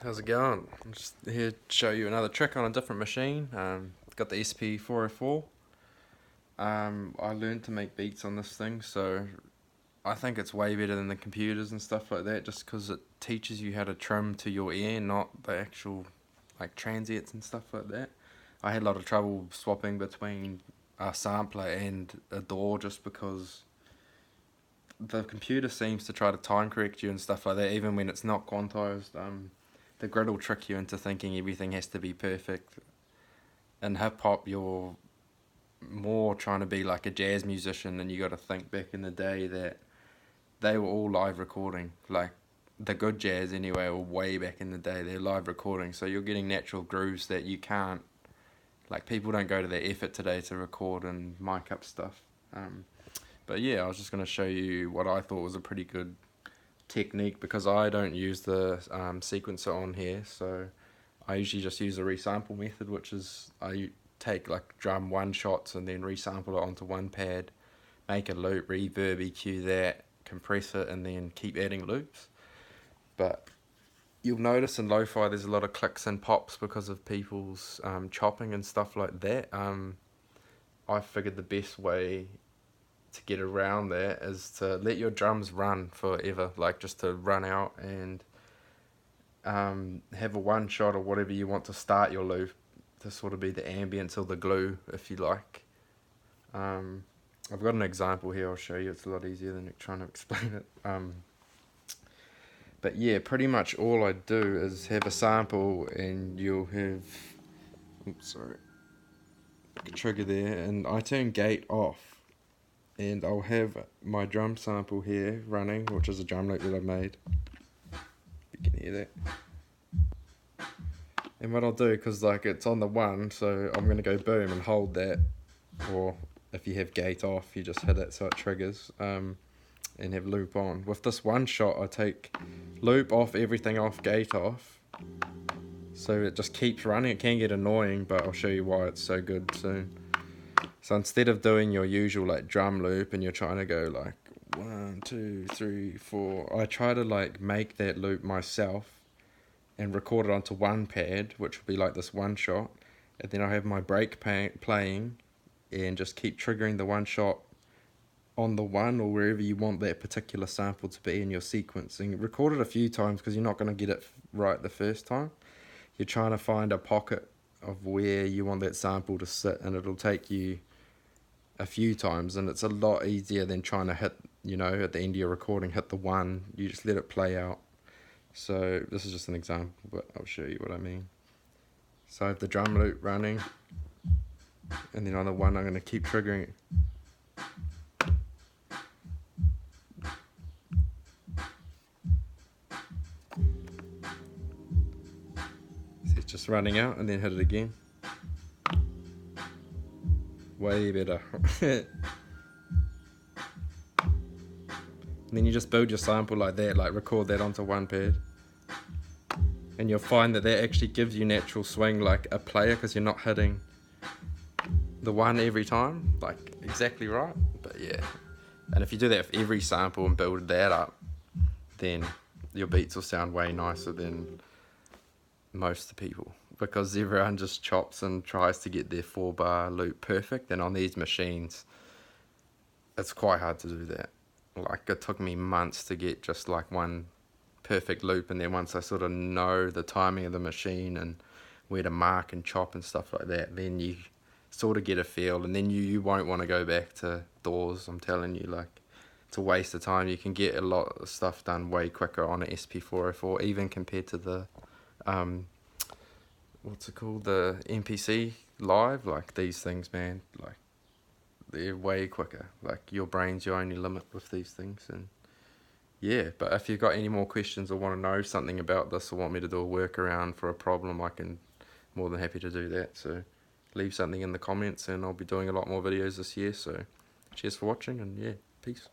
How's it going? I'm just here to show you another trick on a different machine. Got the Sp404. I learned to make beats on this thing, so I think it's way better than the computers and stuff like that, just because it teaches you how to trim to your ear, not the actual like transients and stuff like that. I had a lot of trouble swapping between a sampler and a DAW just because the computer seems to try to time correct you and stuff like that, even when it's not quantized. The grid will trick you into thinking everything has to be perfect. In hip hop, you're more trying to be like a jazz musician, and you got to think back in the day that they were all live recording. Like the good jazz, anyway, or way back in the day, they're live recording. So you're getting natural grooves that you can't. Like people don't go to their effort today to record and mic up stuff. But yeah, I was just going to show you what I thought was a pretty good technique, because I don't use the sequencer on here, so I usually just use the resample method, which is I take like drum one shots and then resample it onto one pad, make a loop, reverb, EQ that, compress it, and then keep adding loops. But you'll notice in lo-fi there's a lot of clicks and pops because of people's chopping and stuff like that. I figured the best way to get around that is to let your drums run forever, like just to run out and have a one shot or whatever you want to start your loop, to sort of be the ambience or the glue, if you like. I've got an example here, I'll show you. It's a lot easier than trying to explain it. But yeah, pretty much all I do is have a sample, and you'll have, oops, sorry, a trigger there, and I turn gate off. And I'll have my drum sample here running, which is a drum loop that I've made. You can hear that. And what I'll do, because like it's on the one, so I'm going to go boom and hold that. Or if you have gate off, you just hit it so it triggers, and have loop on. With this one shot, I take loop off, everything off, gate off. So it just keeps running. It can get annoying, but I'll show you why it's so good soon. So instead of doing your usual like drum loop and you're trying to go like 1, 2, 3, 4, I try to like make that loop myself and record it onto one pad, which will be like this one shot, and then I have my break playing and just keep triggering the one shot on the one or wherever you want that particular sample to be in your sequencing. Record it a few times because you're not going to get it right the first time. You're trying to find a pocket of where you want that sample to sit, and it'll take you a few times, and it's a lot easier than trying to hit, at the end of your recording, hit the one. You just let it play out. So this is just an example, but I'll show you what I mean. So I have the drum loop running, and then on the one I'm going to keep triggering it. So it's just running out, and then hit it again. Way better. And then you just build your sample like that, like record that onto one pad, and you'll find that that actually gives you natural swing like a player, because you're not hitting the one every time like exactly right. But yeah, and if you do that with every sample and build that up, then your beats will sound way nicer than most people, because everyone just chops and tries to get their 4-bar loop perfect, and on these machines it's quite hard to do that. Like it took me months to get just like one perfect loop, and then once I sort of know the timing of the machine and where to mark and chop and stuff like that, then you sort of get a feel, and then you won't want to go back to DAWs. I'm telling you, like, it's a waste of time. You can get a lot of stuff done way quicker on an Sp404, even compared to the what's it called, the MPC Live. Like these things, man, like they're way quicker. Like your brain's your only limit with these things. And yeah, but if you've got any more questions or want to know something about this, or want me to do a workaround for a problem, I can, more than happy to do that. So leave something in the comments, and I'll be doing a lot more videos this year. So cheers for watching, and yeah, peace.